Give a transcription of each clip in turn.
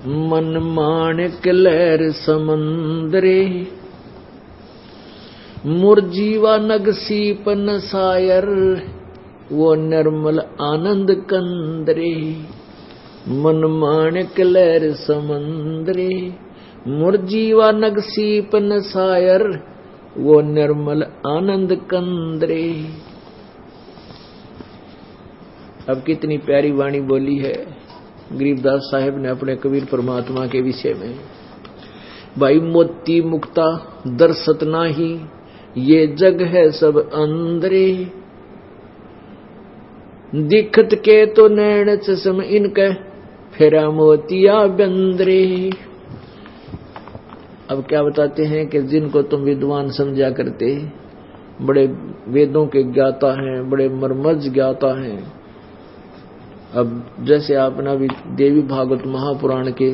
मन माणिक लहर समंदरे, मुरजीवा नग सीपन सायर, वो निर्मल आनंद कंदरे। मन माणिक लहर समंदरे, मुरजीवा नग सीपन सायर, वो निर्मल आनंद कंदरे। अब कितनी प्यारी वाणी बोली है गरीबदास साहब ने अपने कबीर परमात्मा के विषय में। भाई मोती मुक्ता दर्शत नाही, ये जग है सब अंदरे, दिखत के तो नैन चश्म इनके, फेरा मोतिया बंदरे। अब क्या बताते हैं कि जिनको तुम विद्वान समझा करते, बड़े वेदों के ज्ञाता हैं, बड़े मर्मज्ञ ज्ञाता हैं। अब जैसे आपने अभी देवी भागवत महापुराण के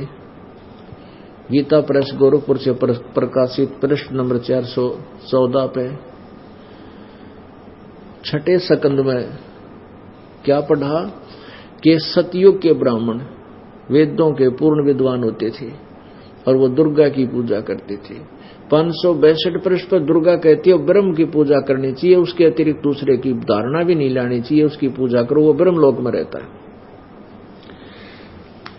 गीता प्रेस गोरखपुर से प्रकाशित पृष्ठ नंबर 414 पे छठे सकंद में क्या पढ़ा कि सतयुग के ब्राह्मण वेदों के पूर्ण विद्वान होते थे और वो दुर्गा की पूजा करते थे। 562 पृष्ठ पर दुर्गा कहती है ब्रह्म की पूजा करनी चाहिए, उसके अतिरिक्त दूसरे की धारणा भी नहीं लानी चाहिए, उसकी पूजा करो, वो ब्रह्म लोक में रहता है।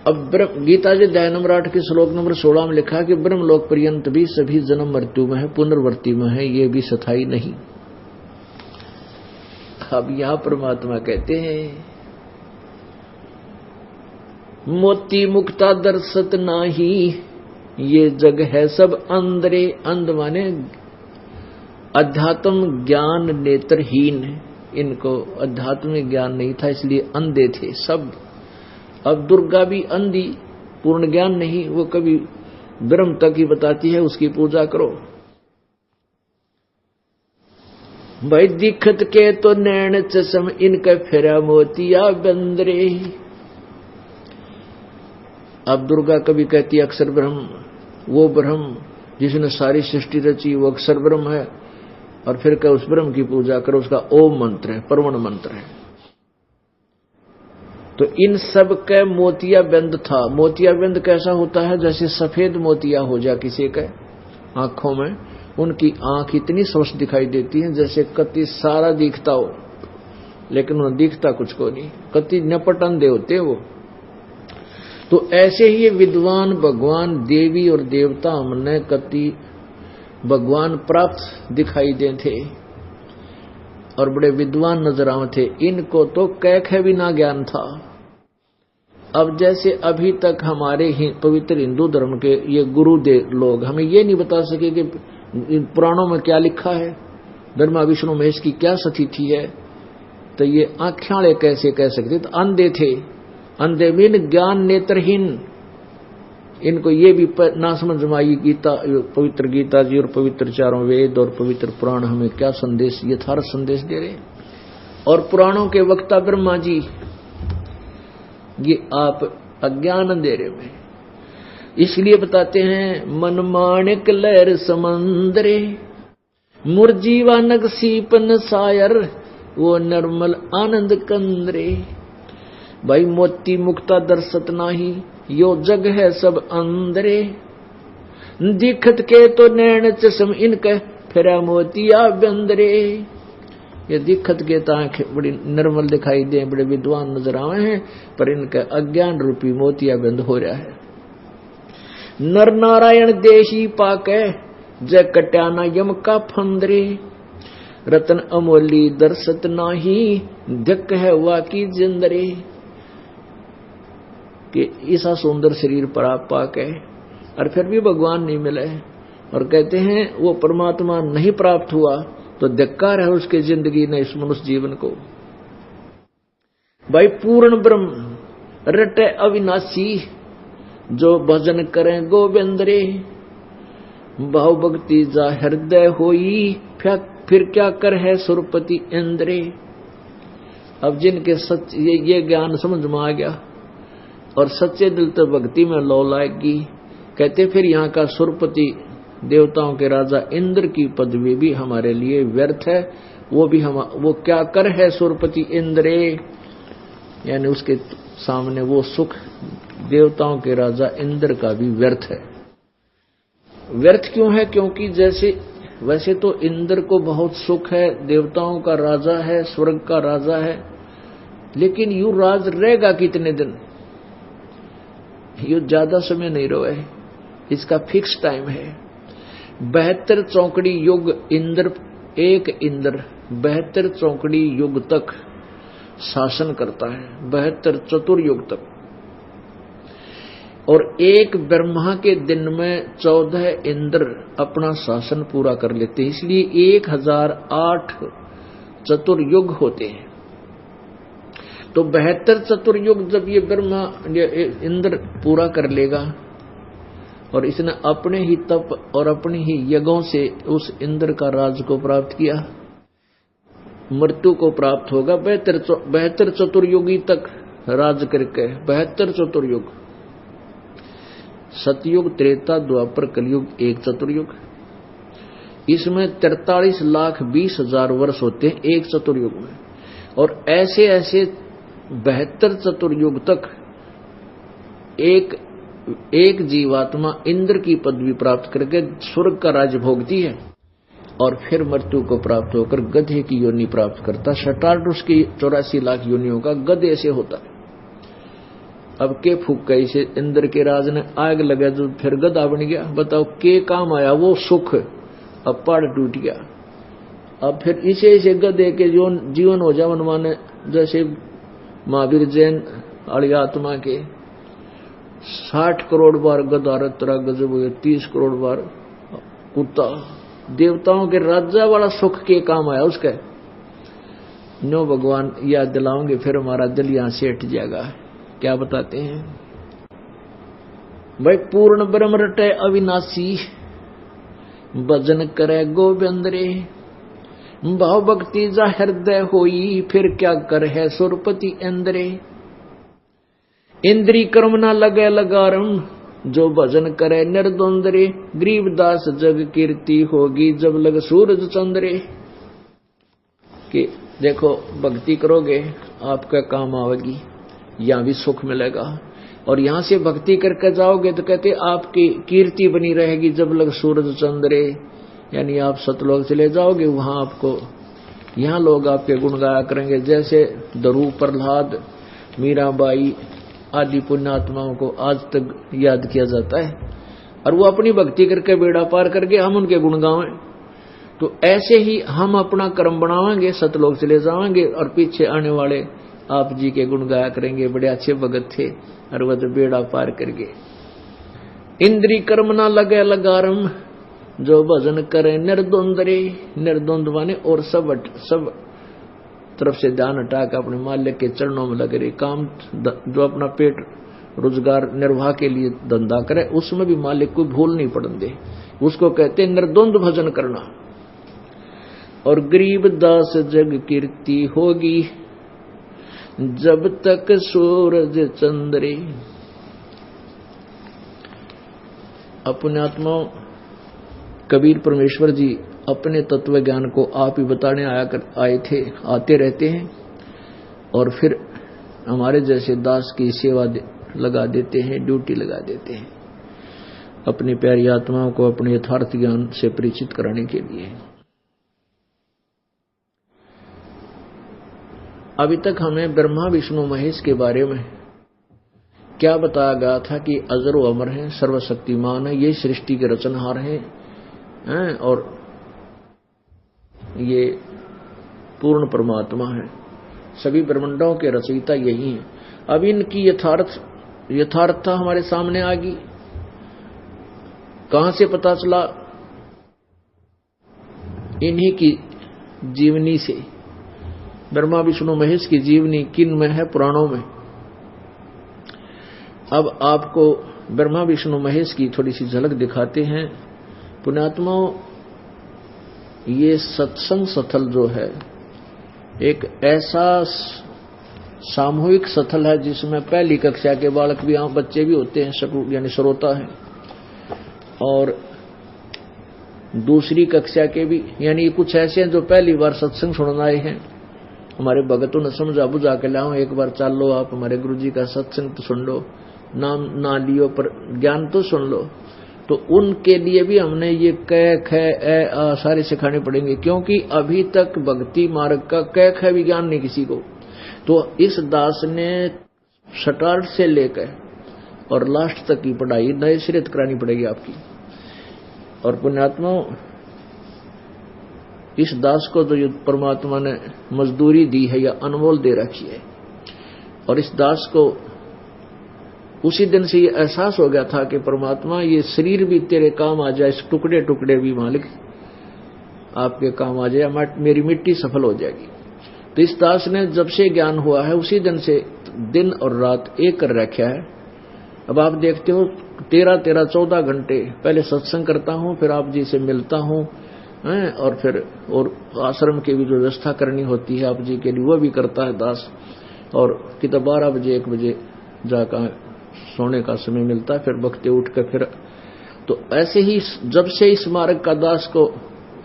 अब गीता जी अध्याय नंबर 8 के श्लोक नंबर 16 में लिखा कि ब्रह्म लोक पर्यंत भी सभी जन्म मृत्यु में है, पुनर्वृत्ति में है, ये भी स्थायी नहीं। अब यहां परमात्मा कहते हैं मोती मुक्ता दर्शत नाही, ये जग है सब अंदरे। अंध माने अध्यात्म ज्ञान नेत्रहीन, इनको अध्यात्म ज्ञान नहीं था इसलिए अंधे थे सब। अब दुर्गा भी अंधी, पूर्ण ज्ञान नहीं, वो कभी ब्रह्म तक ही बताती है, उसकी पूजा करो। भाई दिखत के तो नैन चश्म इनके, फेरा मोतिया बंदरे। अब दुर्गा कभी कहती है अक्षर ब्रह्म, वो ब्रह्म जिसने सारी सृष्टि रची वो अक्षर ब्रह्म है, और फिर कह उस ब्रह्म की पूजा करो, उसका ओम मंत्र है, परमण मंत्र है। तो इन सब के मोतिया बिंद था। मोतिया बिंद कैसा होता है? जैसे सफेद मोतिया हो जा किसी के आंखों में, उनकी आंख इतनी स्वस्थ दिखाई देती है जैसे कति सारा दिखता हो, लेकिन उन्हें दिखता कुछ को नहीं, कति नपट अंधे होते वो। तो ऐसे ही विद्वान भगवान देवी और देवता हमने कति भगवान प्राप्त दिखाई दे थे और बड़े विद्वान नजर आए थे, इनको तो कैख भी ना ज्ञान था। अब जैसे अभी तक हमारे पवित्र हिंदू धर्म के ये गुरुदेव लोग हमें ये नहीं बता सके कि पुराणों में क्या लिखा है, ब्रह्मा विष्णु महेश की क्या स्थिति है, तो ये आँखें कैसे कह सकते? तो अंधे थे, अंधे मीन ज्ञान नेत्रहीन, इनको ये भी ना समझ में आई गीता, पवित्र गीता जी और पवित्र चारों वेद और पवित्र पुराण हमें क्या संदेश, यथार्थ संदेश दे रहे। और पुराणों के वक्ता ब्रह्मा जी ये आप अज्ञान अंधेरे में, इसलिए बताते हैं मन माणिक लहर समंदरे, मुरजीवा नग सीपन सायर, वो निर्मल आनंद कंदरे। भाई मोती मुक्ता दर्शत नाही, यो जग है सब अंदरे, दिखत के तो नैन चश्म इनके, फेरा मोतिया बंदरे। ये दिखत के तो आंखें बड़ी निर्मल दिखाई दे, बड़े विद्वान नजर आए हैं, पर इनका अज्ञान रूपी मोतिया बंद हो रहा है। नर नारायण देशी पाके, जय कट्याना यम का फंदरे, रतन अमोली दर्शत नाही, धक है वाकी जिंदरे। कि ऐसा सुंदर शरीर पर आप पाके और फिर भी भगवान नहीं मिले, और कहते हैं वो परमात्मा नहीं प्राप्त हुआ, तो धिक्कार है उसके जिंदगी ने, इस मनुष्य जीवन को। भाई पूर्ण ब्रह्म रटे अविनाशी, जो भजन करें गोविंद रे, भाव भक्ति जा हृदय होई, फिर क्या कर है सुरपति इंद्रे। अब जिनके सच ये ज्ञान समझ में आ गया और सच्चे दिल तो भक्ति में लौ लाएगी, कहते फिर यहाँ का सुरपति देवताओं के राजा इंद्र की पदवी भी हमारे लिए व्यर्थ है, वो भी वो क्या कर है सुरपति इंद्रे। यानी उसके सामने वो सुख देवताओं के राजा इंद्र का भी व्यर्थ है। व्यर्थ क्यों है? क्योंकि जैसे वैसे तो इंद्र को बहुत सुख है, देवताओं का राजा है, स्वर्ग का राजा है, लेकिन यू राज रहेगा कितने दिन? यू ज्यादा समय नहीं रहे, इसका फिक्स टाइम है। 72 चौकड़ी युग इंद्र, एक इंद्र 72 चौकड़ी युग तक शासन करता है, 72 चतुर्युग तक। और एक ब्रह्मा के दिन में 14 इंद्र अपना शासन पूरा कर लेते हैं, इसलिए 1008 चतुर्युग होते हैं। तो 72 चतुर्युग जब ये ब्रह्मा इंद्र पूरा कर लेगा, और इसने अपने ही तप और अपनी ही यज्ञों से उस इंद्र का राज को प्राप्त किया, मृत्यु को प्राप्त होगा। 72 चतुर्युगी तक राज करके 72 चतुर्युग, सतयुग, त्रेता, द्वापर, कलयुग, एक चतुर्युग, इसमें 43,20,000 वर्ष होते हैं एक चतुर्युग में। और ऐसे ऐसे 72 चतुर्युग तक एक जीवात्मा इंद्र की पदवी प्राप्त करके स्वर्ग का राज्य भोगती है, और फिर मृत्यु को प्राप्त होकर गधे की योनि प्राप्त करता। शटार्डुस की 84 लाख योनियों का गधे से होता है। अब के फूक गई से इंद्र के राज ने आग लगा जो फिर गधा बन गया। बताओ के काम आया वो सुख, अब पहाड़ टूट गया। अब फिर इसे गधे के जीवन हो जावन माने, जैसे महावीर जैन वाली आत्मा के 60 करोड़ बार गधा रतरा गजब हुए, 30 करोड़ बार कुत्ता। देवताओं के राजा वाला सुख के काम आया उसका। नो भगवान याद दिलाओगे फिर हमारा दिल यहां से हट जाएगा। क्या बताते हैं भाई? पूर्ण ब्रह्म रटे अविनाशी, भजन करे गोविंद रे, भाव भक्ति जा हृदय होई, फिर क्या कर है सुरपति इंद्रे। इंद्री कर्म ना लगे लगारम, जो भजन करे निर्द्वंद रे, गरीबदास जग कीर्ति होगी, जब लग सूरज चंद्रे। कि देखो भक्ति करोगे आपका काम आवेगी, यहां भी सुख मिलेगा, और यहां से भक्ति करके जाओगे तो कहते आपकी कीर्ति बनी रहेगी जब लग सूरज चंद्रे। यानी आप सतलोक चले जाओगे, वहां आपको, यहां लोग आपके गुण गाया करेंगे। जैसे दरू, प्रहलाद, मीराबाई आदि पुण्यात्माओं को आज तक याद किया जाता है, और वो अपनी भक्ति करके बेड़ा पार करके हम उनके गुण गावें। तो ऐसे ही हम अपना कर्म बनावेंगे, सतलोक चले जाएंगे, और पीछे आने वाले आप जी के गुण गाया करेंगे, बड़े अच्छे भगत थे, और वह बेड़ा पार करके। इंद्री कर्म ना लगे लगारम, जो भजन करे निर्द्वंद रे। निर्द्वंद माने और सब तरफ से ध्यान हटा के अपने मालिक के चरणों में लगे रहे। काम जो अपना पेट रोजगार निर्वाह के लिए धंधा करे, उसमें भी मालिक को भूल नहीं पड़ने दे, उसको कहते निर्द्वंद भजन करना। और गरीब दास जग कीर्ति होगी, जब तक सूरज चंद्रे। अपने आत्मा कबीर परमेश्वर जी अपने तत्व ज्ञान को आप ही बताने आते रहते हैं, और फिर हमारे जैसे दास की सेवा लगा देते हैं, ड्यूटी लगा देते हैं, अपनी प्यारी आत्माओं को अपने यथार्थ ज्ञान से परिचित कराने के लिए। अभी तक हमें ब्रह्मा विष्णु महेश के बारे में क्या बताया गया था कि अजर व अमर हैं, सर्वशक्तिमान है, ये सृष्टि के रचनहार हैं, और ये पूर्ण परमात्मा है, सभी ब्रह्मांडों के रचयिता यही हैं। अब इनकी यथार्थता हमारे सामने आ गई। कहां से पता चला? इन्हीं की जीवनी से। ब्रह्मा विष्णु महेश की जीवनी किन में है? पुराणों में। अब आपको ब्रह्मा विष्णु महेश की थोड़ी सी झलक दिखाते हैं। पुण्यात्माओं, ये सत्संग स्थल जो है एक ऐसा सामूहिक स्थल है जिसमें पहली कक्षा के बालक भी, बच्चे भी होते हैं, यानी श्रोता है, और दूसरी कक्षा के भी, यानी कुछ ऐसे हैं जो पहली बार सत्संग सुनने आए हैं, हमारे भगतों ने समझा बुझा के लाओ, एक बार चाल लो आप हमारे गुरु जी का सत्संग तो सुन लो, नाम ना लियो पर ज्ञान तो सुन लो। तो उनके लिए भी हमने ये क ख ए आ सारे सिखाने पड़ेंगे, क्योंकि अभी तक भक्ति मार्ग का क ख भी ज्ञान नहीं किसी को। तो इस दास ने स्टार्ट से लेकर और लास्ट तक की पढ़ाई नए सिरे करानी पड़ेगी आपकी। और पुण्यात्मा, इस दास को तो परमात्मा ने मजदूरी दी है या अनमोल दे रखी है। और इस दास को उसी दिन से ये एहसास हो गया था कि परमात्मा ये शरीर भी तेरे काम आ जाए, इस टुकड़े टुकड़े भी मालिक आपके काम आ जाए, मेरी मिट्टी सफल हो जाएगी। तो इस दास ने जब से ज्ञान हुआ है उसी दिन से दिन और रात एक कर रखा है। अब आप देखते हो 13-14 घंटे पहले सत्संग करता हूं, फिर आप जी से मिलता हूं, और फिर और आश्रम की भी जो व्यवस्था करनी होती है आप जी के लिए वो भी करता है दास। और कितना 12 बजे 1 बजे जाकर सोने का समय मिलता है, फिर बखते उठ कर फिर। तो ऐसे ही जब से इस मार्ग का दास को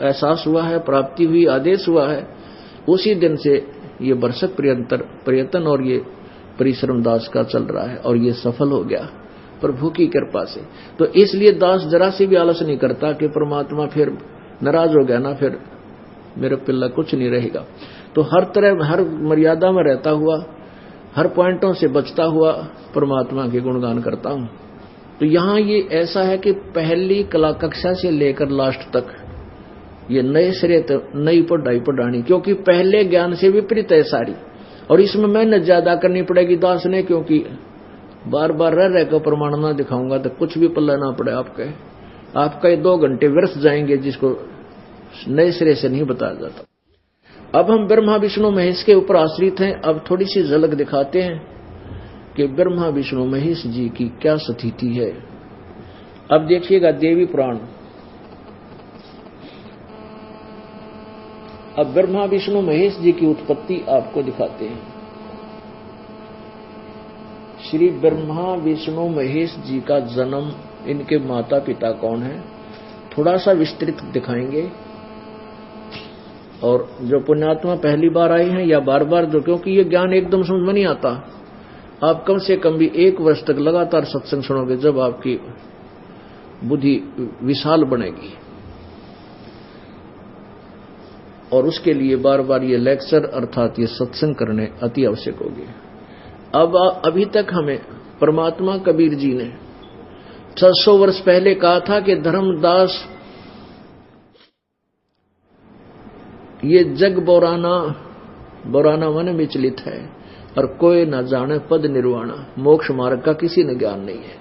एहसास हुआ है, प्राप्ति हुई, आदेश हुआ है, उसी दिन से ये वर्षक प्रयत्न और ये परिश्रम दास का चल रहा है और ये सफल हो गया प्रभु की कृपा से। तो इसलिए दास जरा से भी आलस नहीं करता कि परमात्मा फिर नाराज हो गया ना, फिर मेरे पिल्ला कुछ नहीं रहेगा। तो हर तरह हर मर्यादा में रहता हुआ, हर पॉइंटों से बचता हुआ परमात्मा के गुणगान करता हूं। तो यहां ये ऐसा है कि पहली कला कक्षा से लेकर लास्ट तक ये नए सिरे नई पढ़ाई पढ़ानी, क्योंकि पहले ज्ञान से विपरीत है सारी। और इसमें मेहनत ज्यादा करनी पड़ेगी दास ने, क्योंकि बार बार रह कर प्रमाण ना दिखाऊंगा तो कुछ भी पल्ला ना पड़े आपका ये 2 घंटे व्यर्थ जाएंगे, जिसको नए सिरे से नहीं बताया जाता। अब हम ब्रह्मा विष्णु महेश के ऊपर आश्रित हैं। अब थोड़ी सी झलक दिखाते हैं कि ब्रह्मा विष्णु महेश जी की क्या स्थिति है। अब देखिएगा देवी पुराण। अब ब्रह्मा विष्णु महेश जी की उत्पत्ति आपको दिखाते हैं। श्री ब्रह्मा विष्णु महेश जी का जन्म, इनके माता पिता कौन है, थोड़ा सा विस्तृत दिखाएंगे। और जो पुण्यात्मा पहली बार आए हैं या बार बार जो, क्योंकि ये ज्ञान एकदम समझ में नहीं आता, आप कम से कम भी 1 वर्ष तक लगातार सत्संग सुनोगे, जब आपकी बुद्धि विशाल बनेगी। और उसके लिए बार बार ये लेक्चर अर्थात ये सत्संग करने अति आवश्यक होगी। अब अभी तक हमें परमात्मा कबीर जी ने 600 वर्ष पहले कहा था कि धर्मदास ये जग बोराना मन विचलित है और कोई न जाने पद निर्वाणा, मोक्ष मार्ग का किसी ने ज्ञान नहीं है।